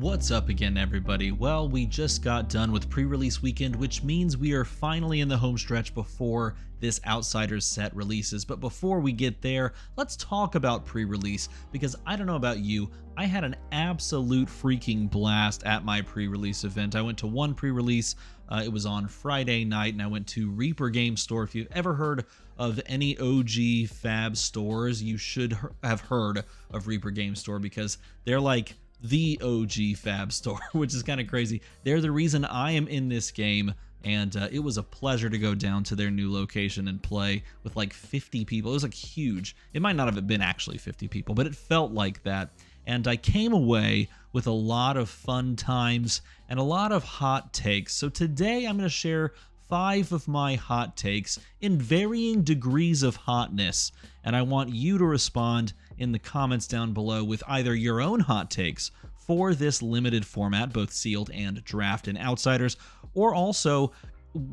What's up again, everybody? Well, we just got done with pre-release weekend, which means we are finally in the home stretch before this Outsiders set releases. But before we get there, let's talk about pre-release, because I don't know about you, I had an absolute freaking blast at my pre-release event. I went to one pre-release, it was on Friday night, and I went to Reaper Game Store. If you've ever heard of any OG Fab stores, you should have heard of Reaper Game Store, because they're like the OG Fab store, which is kind of crazy. They're the reason I am in this game, and it was a pleasure to go down to their new location and play with like 50 people. It was like huge. It might not have been actually 50 people, but it felt like that. And I came away with a lot of fun times and a lot of hot takes. So today I'm going to share 5 of my hot takes in varying degrees of hotness, and I want you to respond in the comments down below with either your own hot takes for this limited format, both sealed and draft and outsiders, or also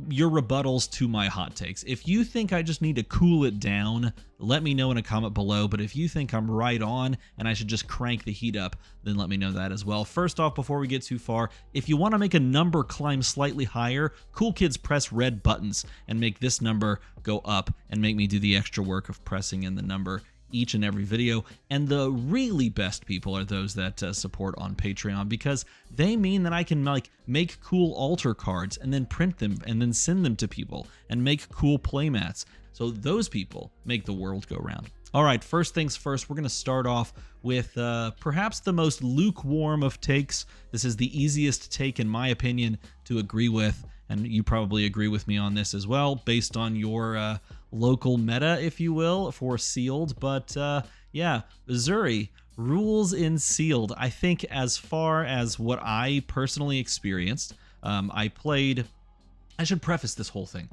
your rebuttals to my hot takes. If you think I just need to cool it down, let me know in a comment below, but if you think I'm right on and I should just crank the heat up, then let me know that as well. First off, before we get too far, if you want to make a number climb slightly higher, cool kids press red buttons and make this number go up and make me do the extra work of pressing in the number each and every video. And the really best people are those that support on Patreon, because they mean that I can like make cool altar cards and then print them and then send them to people and make cool playmats. So those people make the world go round. All right, first things first, we're going to start off with perhaps the most lukewarm of takes. This is the easiest take, in my opinion, to agree with, and you probably agree with me on this as well, based on your local meta, if you will, for sealed. But yeah, Uzuri rules in sealed. I think as far as what I personally experienced, I should preface this whole thing.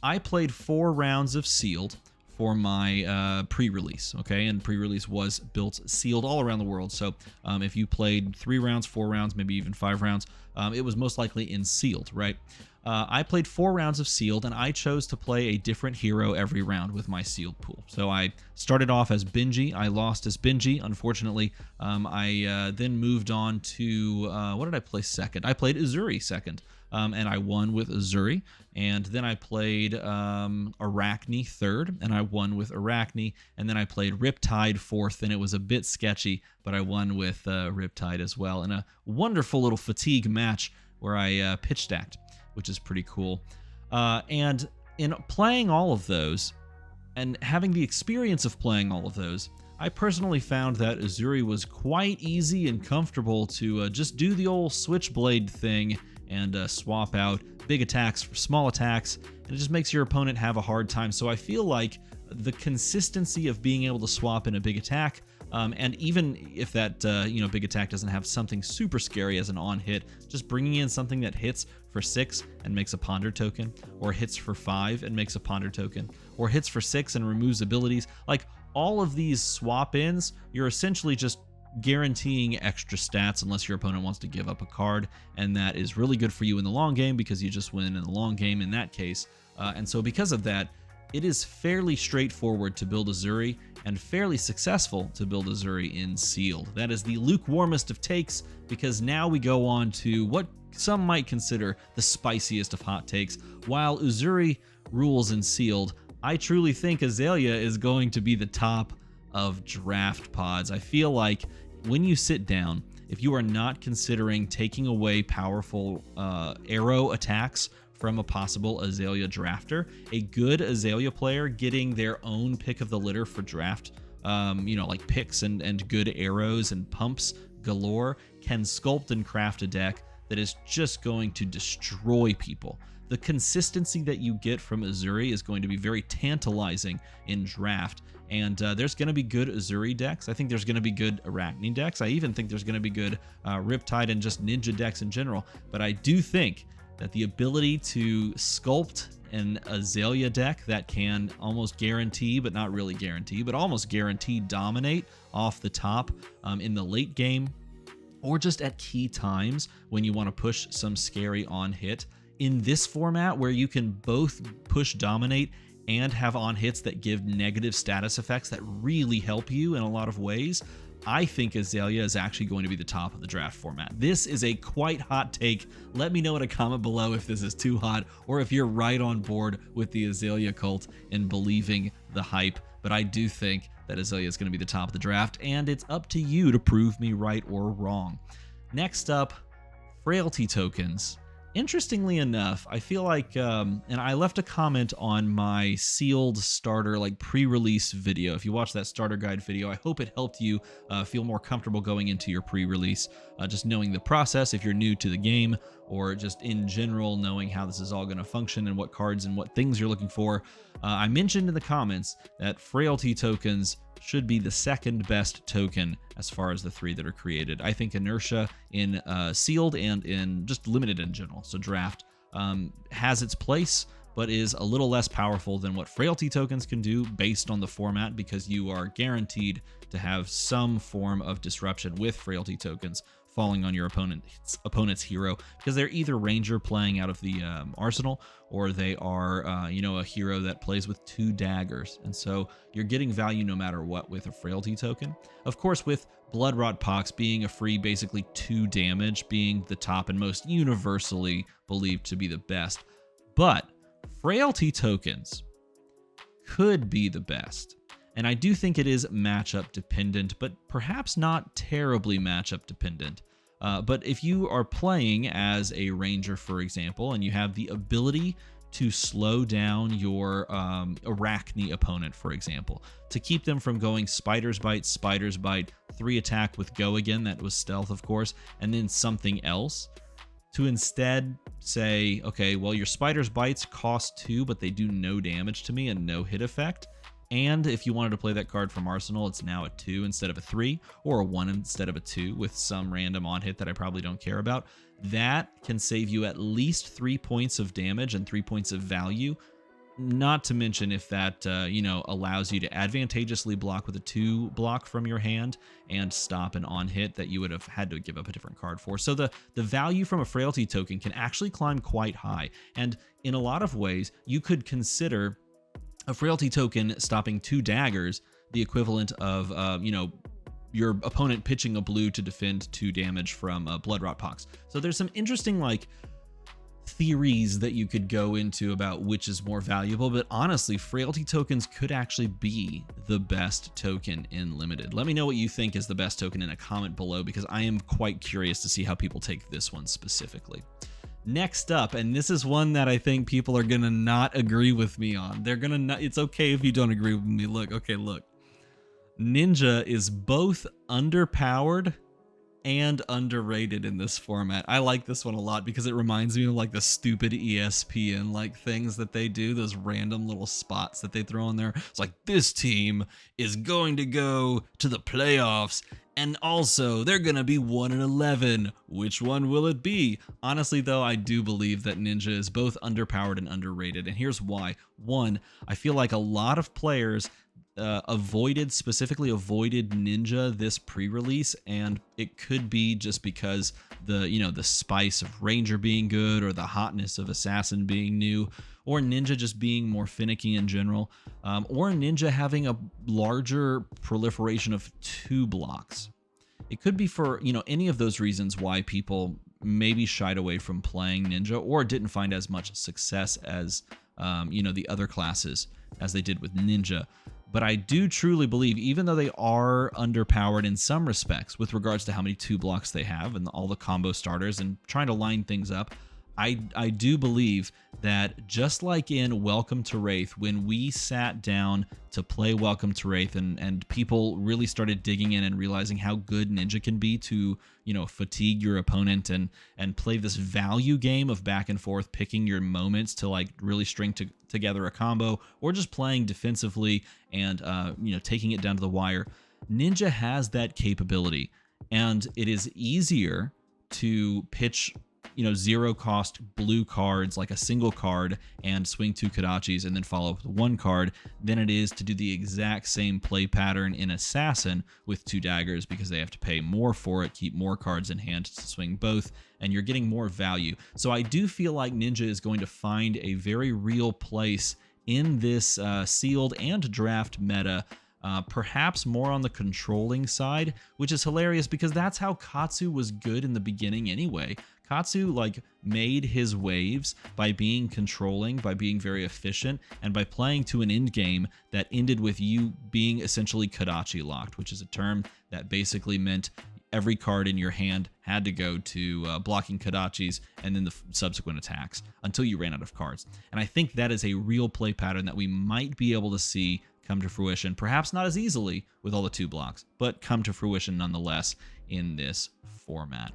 I played 4 rounds of sealed for my pre-release, okay? And pre-release was built sealed all around the world. So if you played 3 rounds, 4 rounds, maybe even 5 rounds, it was most likely in sealed, right? I played 4 rounds of sealed, and I chose to play a different hero every round with my sealed pool. So I started off as Benji. I lost as Benji, unfortunately. I then moved on to, what did I play second? I played Uzuri second, and I won with Uzuri. And then I played Arachne third, and I won with Arachne. And then I played Riptide fourth, and it was a bit sketchy, but I won with Riptide as well in a wonderful little fatigue match where I pitch stacked, which is pretty cool. And in playing all of those and having the experience of playing all of those, I personally found that Uzuri was quite easy and comfortable to just do the old switchblade thing and swap out big attacks for small attacks, and it just makes your opponent have a hard time. So I feel like the consistency of being able to swap in a big attack, and even if that big attack doesn't have something super scary as an on hit, just bringing in something that hits for 6 and makes a ponder token, or hits for 5 and makes a ponder token, or hits for 6 and removes abilities, like all of these swap ins, you're essentially just guaranteeing extra stats unless your opponent wants to give up a card, and that is really good for you in the long game because you just win in the long game in that case. And so because of that, it is fairly straightforward to build Uzuri and fairly successful to build Uzuri in sealed. That is the lukewarmest of takes, because now we go on to what some might consider the spiciest of hot takes. While Uzuri rules in sealed, I truly think Azalea is going to be the top of draft pods. I feel like when you sit down, if you are not considering taking away powerful arrow attacks from a possible Azalea drafter, a good Azalea player getting their own pick of the litter for draft, like picks and good arrows and pumps galore, can sculpt and craft a deck that is just going to destroy people. The consistency that you get from Uzuri is going to be very tantalizing in draft, and there's going to be good Uzuri decks. I think there's going to be good Arachne decks. I even think there's going to be good Riptide and just ninja decks in general, but I do think that the ability to sculpt an Azalea deck that can almost guarantee, but not really guarantee, but almost guarantee dominate off the top in the late game, or just at key times when you want to push some scary on hit. In this format where you can both push dominate and have on hits that give negative status effects that really help you in a lot of ways, I think Azalea is actually going to be the top of the draft format. This is a quite hot take. Let me know in a comment below if this is too hot or if you're right on board with the Azalea cult and believing the hype. But I do think that Azalea is going to be the top of the draft, and it's up to you to prove me right or wrong. Next up, frailty tokens. Interestingly enough, I feel like, and I left a comment on my sealed starter, like pre-release video. If you watch that starter guide video, I hope it helped you feel more comfortable going into your pre-release, just knowing the process if you're new to the game, or just in general knowing how this is all going to function and what cards and what things you're looking for. I mentioned in the comments that frailty tokens should be the second best token as far as the 3 that are created. I think inertia in sealed and in just limited in general, so draft, has its place, but is a little less powerful than what frailty tokens can do based on the format, because you are guaranteed to have some form of disruption with frailty tokens falling on your opponent's hero, because they're either ranger playing out of the arsenal, or they are a hero that plays with 2 daggers, and so you're getting value no matter what with a frailty token. Of course, with Bloodrot Pox being a free basically 2 damage, being the top and most universally believed to be the best, but frailty tokens could be the best. And I do think it is matchup dependent, but perhaps not terribly matchup dependent. But if you are playing as a ranger, for example, and you have the ability to slow down your Arachne opponent, for example, to keep them from going Spider's Bite, 3 attack with Go Again, that was stealth, of course, and then something else, to instead say, okay, well, your Spider's Bites cost 2, but they do no damage to me and no hit effect. And if you wanted to play that card from Arsenal, it's now a 2 instead of a 3, or a 1 instead of a 2 with some random on hit that I probably don't care about. That can save you at least 3 points of damage and 3 points of value. Not to mention if that, allows you to advantageously block with a 2 block from your hand and stop an on hit that you would have had to give up a different card for. So the value from a frailty token can actually climb quite high. And in a lot of ways, you could consider a frailty token stopping 2 daggers the equivalent of, your opponent pitching a blue to defend 2 damage from Bloodrot Pox. So there's some interesting, theories that you could go into about which is more valuable, but honestly, frailty tokens could actually be the best token in Limited. Let me know what you think is the best token in a comment below, because I am quite curious to see how people take this one specifically. Next up, and this is one that I think people are gonna not agree with me on. They're gonna not, it's okay if you don't agree with me. Look. Ninja is both underpowered and underrated in this format. I like this one a lot because it reminds me of the stupid ESPN things that they do, those random little spots that they throw in there. It's like, this team is going to go to the playoffs, and also they're gonna be 1-11. Which one will it be? Honestly though, I do believe that Ninja is both underpowered and underrated, and here's why. One, I feel like a lot of players specifically avoided Ninja this pre-release, and it could be just because the spice of Ranger being good, or the hotness of Assassin being new, or Ninja just being more finicky in general, or Ninja having a larger proliferation of 2 blocks. It could be for any of those reasons why people maybe shied away from playing Ninja, or didn't find as much success as the other classes as they did with Ninja. But I do truly believe, even though they are underpowered in some respects with regards to how many 2 blocks they have and all the combo starters and trying to line things up, I do believe that just like in Welcome to Wraith, when we sat down to play Welcome to Wraith and people really started digging in and realizing how good Ninja can be to, fatigue your opponent and play this value game of back and forth, picking your moments to really string together a combo, or just playing defensively and, taking it down to the wire. Ninja has that capability, and it is easier to pitch 0 cost blue cards, like a single card, and swing 2 Kodachis and then follow up with 1 card, than it is to do the exact same play pattern in Assassin with 2 daggers, because they have to pay more for it, keep more cards in hand to swing both, and you're getting more value. So I do feel like Ninja is going to find a very real place in this sealed and draft meta. perhaps more on the controlling side, which is hilarious because that's how Katsu was good in the beginning anyway. Katsu like made his waves by being controlling, by being very efficient, and by playing to an end game that ended with you being essentially Kadachi locked, which is a term that basically meant every card in your hand had to go to blocking Kadachis and then the subsequent attacks until you ran out of cards. And I think that is a real play pattern that we might be able to see come to fruition, perhaps not as easily with all the 2 blocks, but come to fruition nonetheless in this format.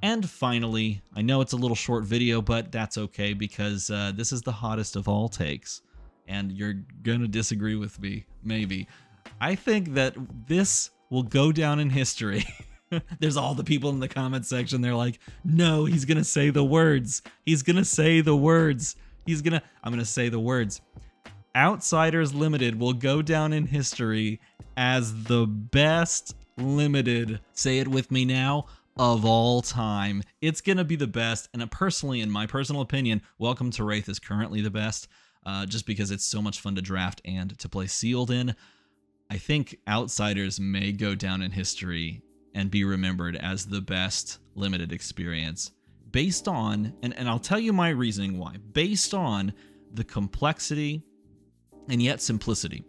And finally, I know it's a little short video, but that's okay because this is the hottest of all takes, and you're gonna disagree with me, maybe. I think that this will go down in history. There's all the people in the comment section, they're like, no, he's gonna say the words. He's gonna say the words. I'm gonna say the words. Outsiders Limited will go down in history as the best limited, say it with me now, of all time. It's gonna be the best, and personally, in my personal opinion, Welcome to Wraith is currently the best, just because it's so much fun to draft and to play sealed in. I think Outsiders may go down in history and be remembered as the best limited experience based on, and I'll tell you my reasoning why, based on the complexity and yet simplicity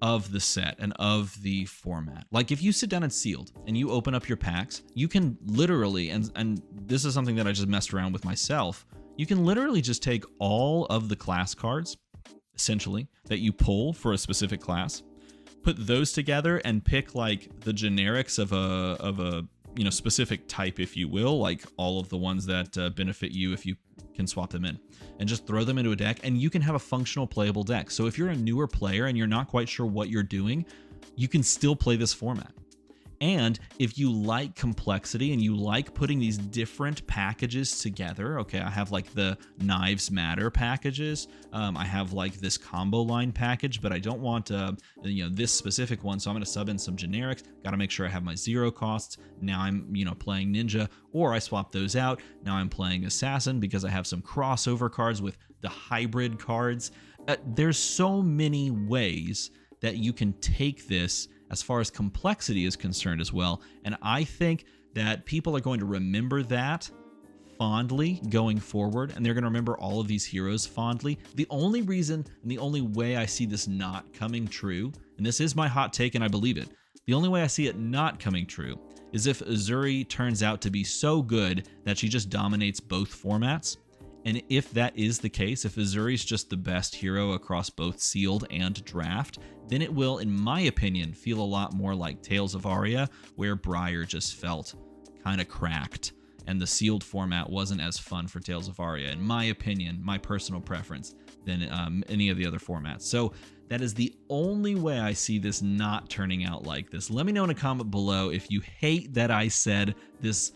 of the set and of the format. Like if you sit down at Sealed and you open up your packs, you can literally, and this is something that I just messed around with myself, you can literally just take all of the class cards, essentially, that you pull for a specific class, put those together and pick like the generics of a specific type, if you will, like all of the ones that benefit you if you can swap them in, and just throw them into a deck, and you can have a functional playable deck. So if you're a newer player and you're not quite sure what you're doing, you can still play this format. And if you like complexity and you like putting these different packages together, okay, I have like the Knives Matter packages, I have like this combo line package, but I don't want this specific one, so I'm going to sub in some generics. Got to make sure I have my 0 costs. Now I'm playing Ninja, or I swap those out. Now I'm playing Assassin because I have some crossover cards with the hybrid cards. There's so many ways that you can take this as far as complexity is concerned as well. And I think that people are going to remember that fondly going forward, and they're going to remember all of these heroes fondly. The only reason and the only way I see this not coming true, and this is my hot take and I believe it, the only way I see it not coming true is if Azuri turns out to be so good that she just dominates both formats. And if that is the case, if Azuri's just the best hero across both Sealed and Draft, then it will, in my opinion, feel a lot more like Tales of Aria, where Briar just felt kind of cracked, and the Sealed format wasn't as fun for Tales of Aria, in my opinion, my personal preference, than any of the other formats. So that is the only way I see this not turning out like this. Let me know in a comment below if you hate that I said this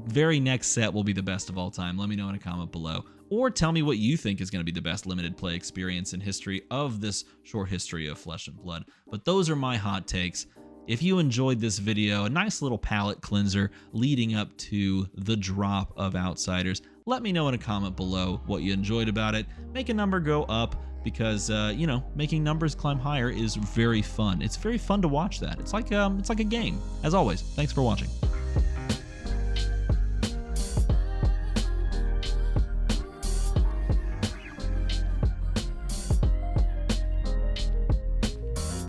very next set will be the best of all time. Let me know in a comment below. Or tell me what you think is going to be the best limited play experience in history of this short history of Flesh and Blood. But those are my hot takes. If you enjoyed this video, a nice little palate cleanser leading up to the drop of Outsiders, let me know in a comment below what you enjoyed about it. Make a number go up because, making numbers climb higher is very fun. It's very fun to watch that. It's like a game. As always, thanks for watching.